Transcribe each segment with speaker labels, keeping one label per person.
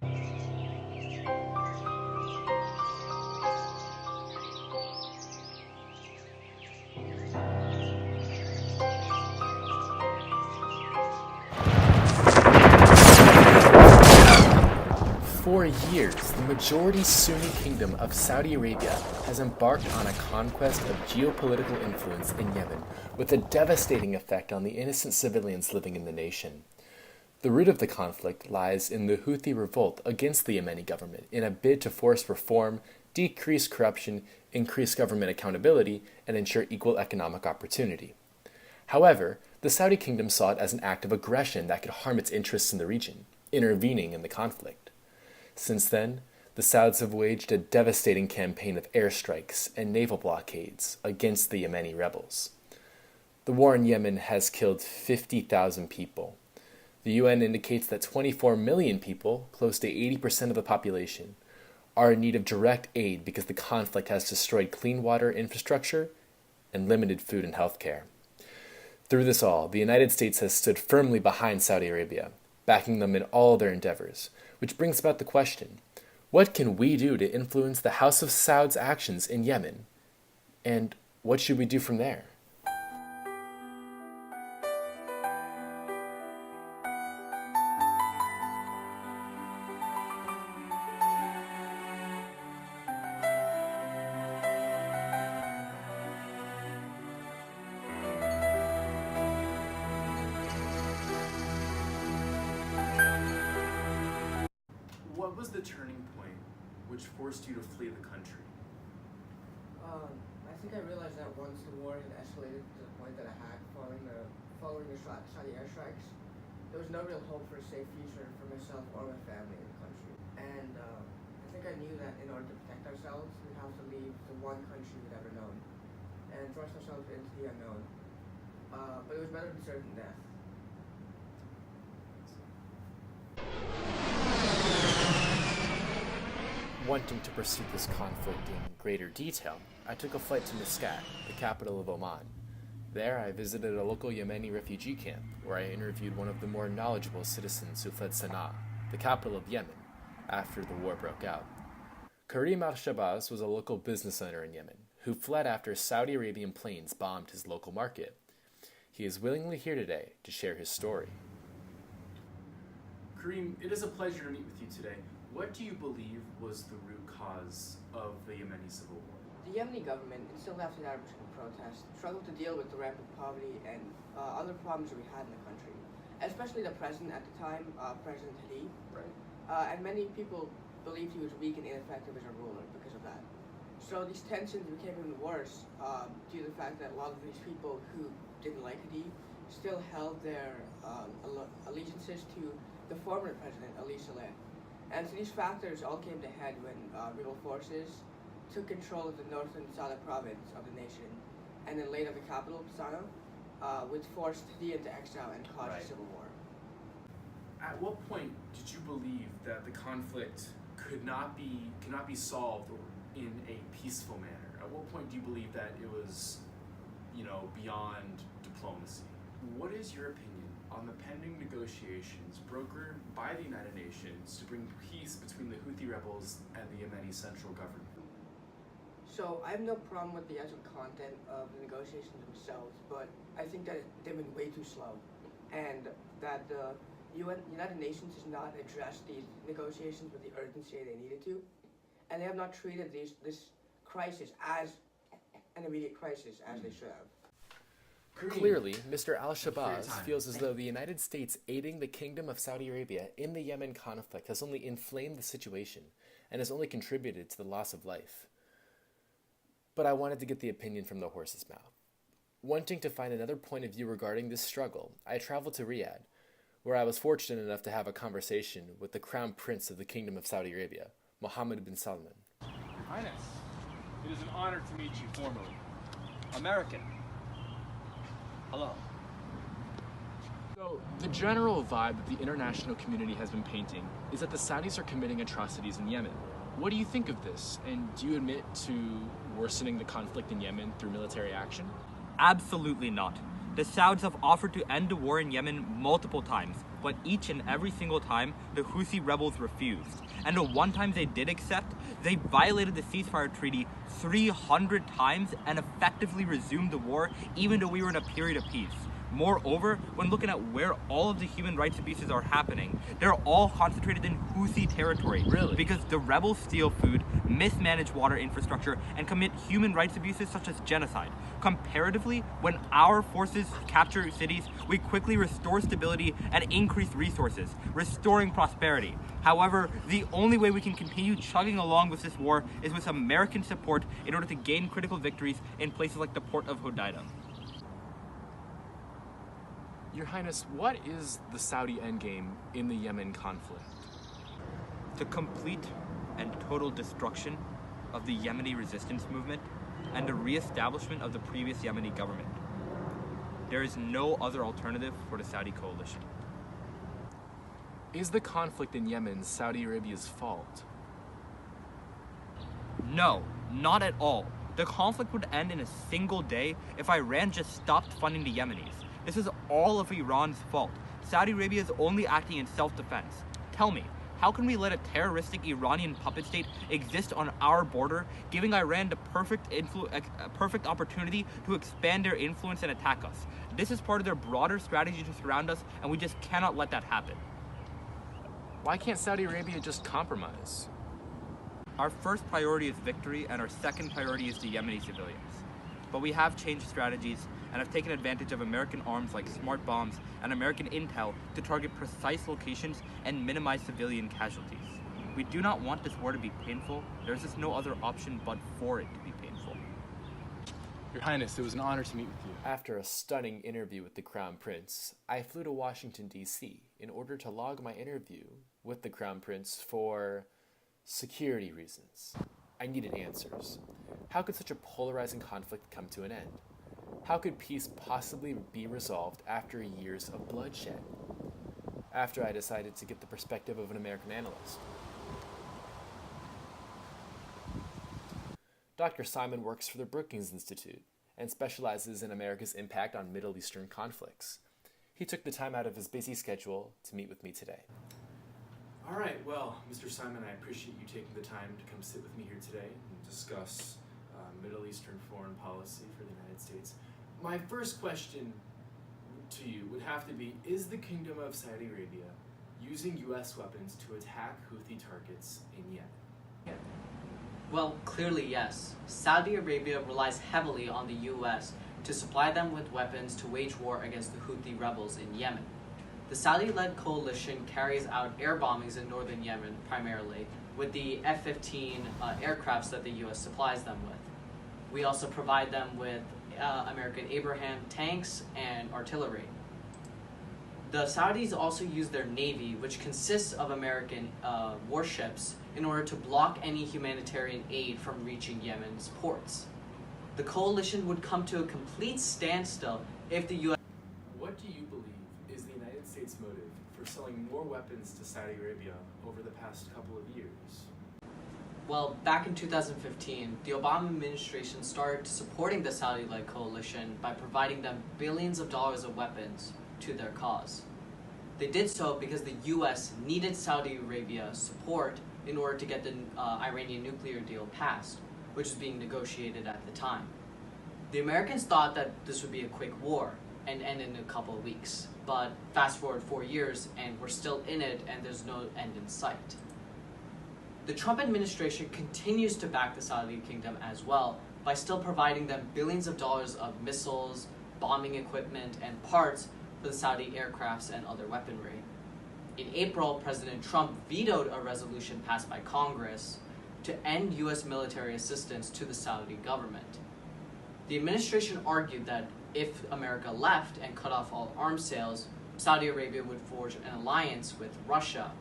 Speaker 1: For years, the majority Sunni kingdom of Saudi Arabia has embarked on a conquest of geopolitical influence in Yemen, with a devastating effect on the innocent civilians living in the nation. The root of the conflict lies in the Houthi revolt against the Yemeni government in a bid to force reform, decrease corruption, increase government accountability, and ensure equal economic opportunity. However, the Saudi kingdom saw it as an act of aggression that could harm its interests in the region, intervening in the conflict. Since then, the Sauds have waged a devastating campaign of airstrikes and naval blockades against the Yemeni rebels. The war in Yemen has killed 50,000 people. The UN indicates that 24 million people, close to 80% of the population, are in need of direct aid because the conflict has destroyed clean water infrastructure and limited food and health care. Through this all, the United States has stood firmly behind Saudi Arabia, backing them in all their endeavors, which brings about the question, what can we do to influence the House of Saud's actions in Yemen? And what should we do from there? What was the turning point which forced you to flee the country?
Speaker 2: I think I realized that once the war had escalated to the point that I had following the Saudi airstrikes, there was no real hope for a safe future for myself or my family in the country. And I think I knew that in order to protect ourselves, we'd have to leave the one country we'd ever known and thrust ourselves into the unknown. But it was better to be certain death.
Speaker 1: Wanting to pursue this conflict in greater detail, I took a flight to Muscat, the capital of Oman. There, I visited a local Yemeni refugee camp, where I interviewed one of the more knowledgeable citizens who fled Sana'a, the capital of Yemen, after the war broke out. Karim al-Shabazz was a local business owner in Yemen, who fled after Saudi Arabian planes bombed his local market. He is willingly here today to share his story. Karim, it is a pleasure to meet with you today. What do you believe was the root cause of the Yemeni civil war?
Speaker 2: The Yemeni government, until after the Arab Spring protest, struggled to deal with the rampant poverty and other problems that we had in the country, especially the president at the time, President Hadi.
Speaker 1: Right.
Speaker 2: And many people believed he was weak and ineffective as a ruler because of that. So these tensions became even worse due to the fact that a lot of these people who didn't like Hadi still held their allegiances to the former president, Ali Saleh. And so these factors all came to head when rebel forces took control of the northern Saleh province of the nation, and then later the capital, Sana'a, which forced Hadi into exile and caused a civil war.
Speaker 1: At what point did you believe that the conflict cannot be solved in a peaceful manner? At what point do you believe that it was, beyond diplomacy? What is your opinion on the pending negotiations brokered by the United Nations to bring peace between the Houthi rebels and the Yemeni central government?
Speaker 2: So I have no problem with the actual content of the negotiations themselves, but I think that they've been way too slow, and that the United Nations has not addressed these negotiations with the urgency they needed to, and they have not treated this crisis as an immediate crisis as they should have.
Speaker 1: Clearly, Mr. Al-Shabazz feels as though the United States aiding the Kingdom of Saudi Arabia in the Yemen conflict has only inflamed the situation and has only contributed to the loss of life. But I wanted to get the opinion from the horse's mouth. Wanting to find another point of view regarding this struggle, I traveled to Riyadh, where I was fortunate enough to have a conversation with the Crown Prince of the Kingdom of Saudi Arabia, Mohammed bin Salman.
Speaker 3: Your Highness, it is an honor to meet you formally. American. Hello.
Speaker 4: So, the general vibe that the international community has been painting is that the Saudis are committing atrocities in Yemen. What do you think of this? And do you admit to worsening the conflict in Yemen through military action?
Speaker 5: Absolutely not. The Sauds have offered to end the war in Yemen multiple times, but each and every single time, the Houthi rebels refused. And the one time they did accept, they violated the ceasefire treaty 300 times and effectively resumed the war, even though we were in a period of peace. Moreover, when looking at where all of the human rights abuses are happening, they're all concentrated in Houthi territory.
Speaker 4: Really?
Speaker 5: Because the rebels steal food, mismanage water infrastructure, and commit human rights abuses such as genocide. Comparatively, when our forces capture cities, we quickly restore stability and increase resources, restoring prosperity. However, the only way we can continue chugging along with this war is with American support in order to gain critical victories in places like the port of Hodeidah.
Speaker 4: Your Highness, what is the Saudi endgame in the Yemen conflict?
Speaker 5: The complete and total destruction of the Yemeni resistance movement and the re-establishment of the previous Yemeni government. There is no other alternative for the Saudi coalition.
Speaker 4: Is the conflict in Yemen Saudi Arabia's fault?
Speaker 5: No, not at all. The conflict would end in a single day if Iran just stopped funding the Yemenis. This is all of Iran's fault. Saudi Arabia is only acting in self-defense. Tell me, how can we let a terroristic Iranian puppet state exist on our border, giving Iran the perfect opportunity to expand their influence and attack us? This is part of their broader strategy to surround us, and we just cannot let that happen.
Speaker 4: Why can't Saudi Arabia just compromise?
Speaker 5: Our first priority is victory, and our second priority is the Yemeni civilians. But we have changed strategies and have taken advantage of American arms like smart bombs and American intel to target precise locations and minimize civilian casualties. We do not want this war to be painful. There is just no other option but for it to be painful.
Speaker 4: Your Highness, it was an honor to meet with you.
Speaker 1: After a stunning interview with the Crown Prince, I flew to Washington, D.C. in order to log my interview with the Crown Prince for security reasons. I needed answers. How could such a polarizing conflict come to an end? How could peace possibly be resolved after years of bloodshed? After I decided to get the perspective of an American analyst. Dr. Simon works for the Brookings Institute and specializes in America's impact on Middle Eastern conflicts. He took the time out of his busy schedule to meet with me today.
Speaker 4: All right, well, Mr. Simon, I appreciate you taking the time to come sit with me here today and discuss Middle Eastern foreign policy for the United States. My first question to you would have to be, is the Kingdom of Saudi Arabia using U.S. weapons to attack Houthi targets in Yemen?
Speaker 6: Well, clearly yes. Saudi Arabia relies heavily on the U.S. to supply them with weapons to wage war against the Houthi rebels in Yemen. The Saudi-led coalition carries out air bombings in northern Yemen primarily with the F-15 aircrafts that the U.S. supplies them with. We also provide them with American Abraham tanks and artillery. The Saudis also use their navy, which consists of American warships, in order to block any humanitarian aid from reaching Yemen's ports. The coalition would come to a complete standstill if the U.S.
Speaker 4: What do you believe is the United States motive for selling more weapons to Saudi Arabia over the past couple of years?
Speaker 6: Well, back in 2015, the Obama administration started supporting the Saudi-led coalition by providing them billions of dollars of weapons to their cause. They did so because the U.S. needed Saudi Arabia's support in order to get the Iranian nuclear deal passed, which was being negotiated at the time. The Americans thought that this would be a quick war and end in a couple of weeks, but fast forward 4 years and we're still in it and there's no end in sight. The Trump administration continues to back the Saudi kingdom as well by still providing them billions of dollars of missiles, bombing equipment, and parts for the Saudi aircrafts and other weaponry. In April, President Trump vetoed a resolution passed by Congress to end U.S. military assistance to the Saudi government. The administration argued that if America left and cut off all arms sales, Saudi Arabia would forge an alliance with Russia,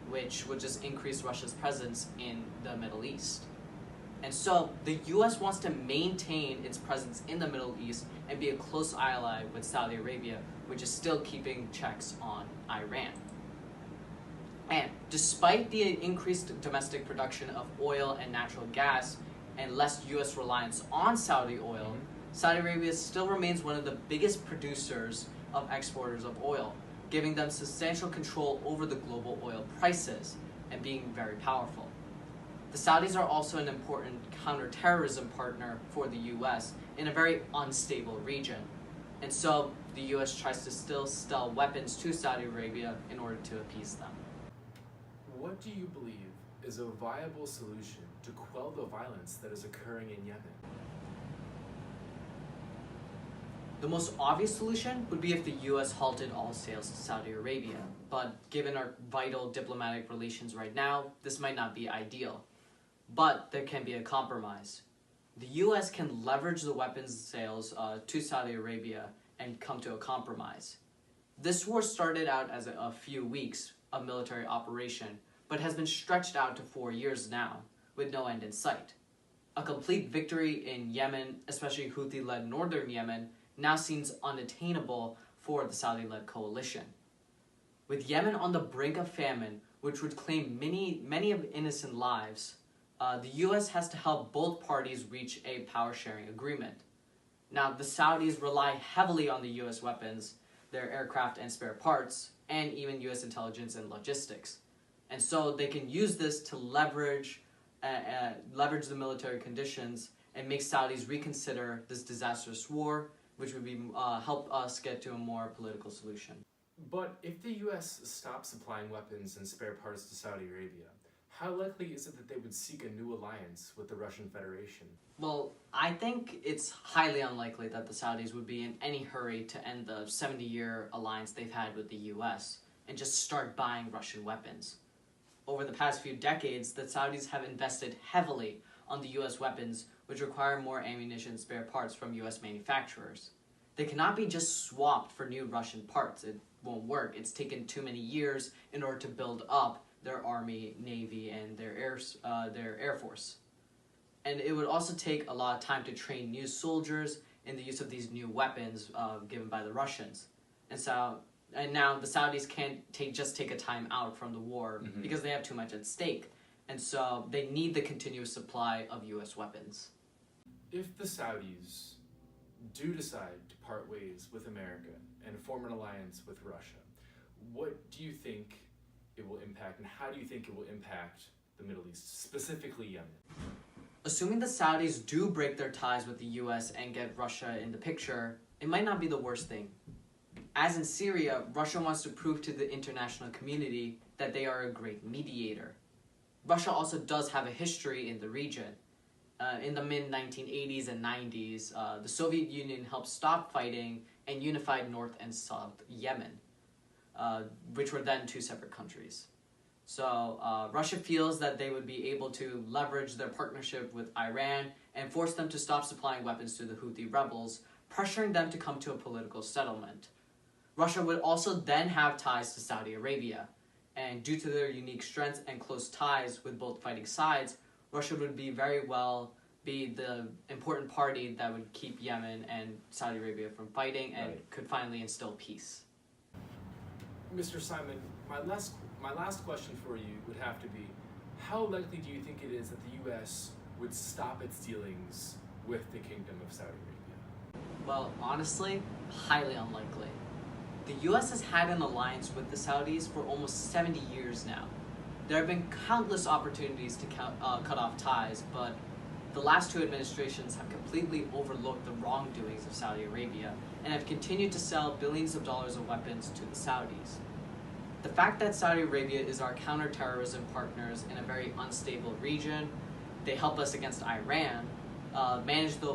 Speaker 6: which would just increase Russia's presence in the Middle East. And so the U.S. wants to maintain its presence in the Middle East and be a close ally with Saudi Arabia, which is still keeping checks on Iran. And despite the increased domestic production of oil and natural gas and less U.S. reliance on Saudi oil, Saudi Arabia still remains one of the biggest producers of exporters of oil, giving them substantial control over the global oil prices and being very powerful. The Saudis are also an important counterterrorism partner for the US in a very unstable region. And so the US tries to still sell weapons to Saudi Arabia in order to appease them.
Speaker 4: What do you believe is a viable solution to quell the violence that is occurring in Yemen?
Speaker 6: The most obvious solution would be if the US halted all sales to Saudi Arabia, but given our vital diplomatic relations right now, this might not be ideal. But there can be a compromise. The US can leverage the weapons sales to Saudi Arabia and come to a compromise. This war started out as a few weeks of military operation, but has been stretched out to 4 years now, with no end in sight. A complete victory in Yemen, especially Houthi-led northern Yemen, now seems unattainable for the Saudi-led coalition. With Yemen on the brink of famine, which would claim many of innocent lives, the US has to help both parties reach a power-sharing agreement. Now, the Saudis rely heavily on the US weapons, their aircraft and spare parts, and even US intelligence and logistics. And so they can use this to leverage the military conditions and make Saudis reconsider this disastrous war, which would help us get to a more political solution.
Speaker 4: But if the US stops supplying weapons and spare parts to Saudi Arabia, how likely is it that they would seek a new alliance with the Russian Federation?
Speaker 6: Well, I think it's highly unlikely that the Saudis would be in any hurry to end the 70-year alliance they've had with the US and just start buying Russian weapons. Over the past few decades, the Saudis have invested heavily on the US weapons, which require more ammunition and spare parts from US manufacturers. They cannot be just swapped for new Russian parts. It won't work. It's taken too many years in order to build up their army, navy, and their air force. And it would also take a lot of time to train new soldiers in the use of these new weapons given by the Russians. And now the Saudis can't take a time out from the war because they have too much at stake. And so they need the continuous supply of US weapons.
Speaker 4: If the Saudis do decide to part ways with America and form an alliance with Russia, what do you think it will impact, and how do you think it will impact the Middle East, specifically Yemen?
Speaker 6: Assuming the Saudis do break their ties with the US and get Russia in the picture, it might not be the worst thing. As in Syria, Russia wants to prove to the international community that they are a great mediator. Russia also does have a history in the region. In the mid-1980s and 90s, the Soviet Union helped stop fighting and unified North and South Yemen, which were then two separate countries. So Russia feels that they would be able to leverage their partnership with Iran and force them to stop supplying weapons to the Houthi rebels, pressuring them to come to a political settlement. Russia would also then have ties to Saudi Arabia, and due to their unique strengths and close ties with both fighting sides, Russia would be the important party that would keep Yemen and Saudi Arabia from fighting and could finally instill peace.
Speaker 4: Mr. Simon, my last question for you would have to be, how likely do you think it is that the U.S. would stop its dealings with the Kingdom of Saudi Arabia?
Speaker 6: Well, honestly, highly unlikely. The U.S. has had an alliance with the Saudis for almost 70 years now. There have been countless opportunities to cut off ties, but the last two administrations have completely overlooked the wrongdoings of Saudi Arabia and have continued to sell billions of dollars of weapons to the Saudis. The fact that Saudi Arabia is our counterterrorism partners in a very unstable region, they help us against Iran, manage the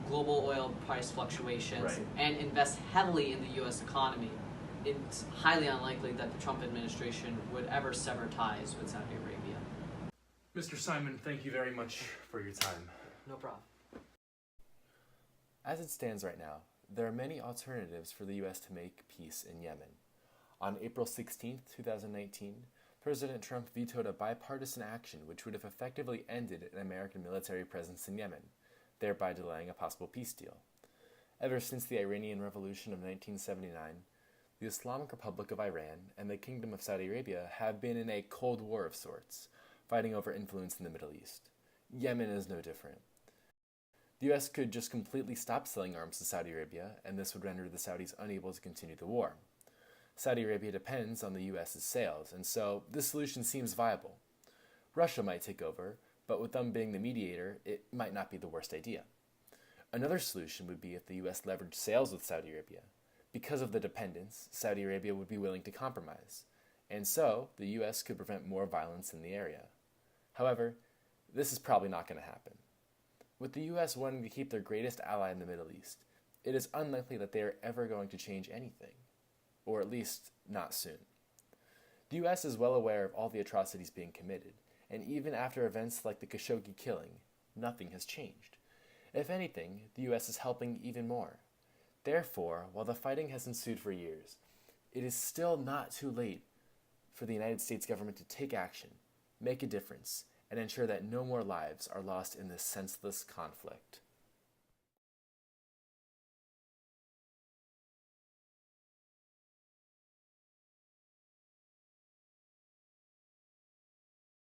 Speaker 6: global oil price fluctuations, and invest heavily in the U.S. economy, it's highly unlikely that the Trump administration would ever sever ties with Saudi Arabia.
Speaker 4: Mr. Simon, thank you very much for your time.
Speaker 6: No problem.
Speaker 1: As it stands right now, there are many alternatives for the U.S. to make peace in Yemen. On April 16, 2019, President Trump vetoed a bipartisan action which would have effectively ended an American military presence in Yemen, thereby delaying a possible peace deal. Ever since the Iranian Revolution of 1979, the Islamic Republic of Iran and the Kingdom of Saudi Arabia have been in a Cold War of sorts, fighting over influence in the Middle East. Yemen is no different. The U.S. could just completely stop selling arms to Saudi Arabia, and this would render the Saudis unable to continue the war. Saudi Arabia depends on the US's sales, and so this solution seems viable. Russia might take over, but with them being the mediator, it might not be the worst idea. Another solution would be if the US leveraged sales with Saudi Arabia. Because of the dependence, Saudi Arabia would be willing to compromise, and so the US could prevent more violence in the area. However, this is probably not going to happen. With the US wanting to keep their greatest ally in the Middle East, it is unlikely that they are ever going to change anything, or at least not soon. The US is well aware of all the atrocities being committed, and even after events like the Khashoggi killing, nothing has changed. If anything, the US is helping even more. Therefore, while the fighting has ensued for years, it is still not too late for the United States government to take action, make a difference, and ensure that no more lives are lost in this senseless conflict.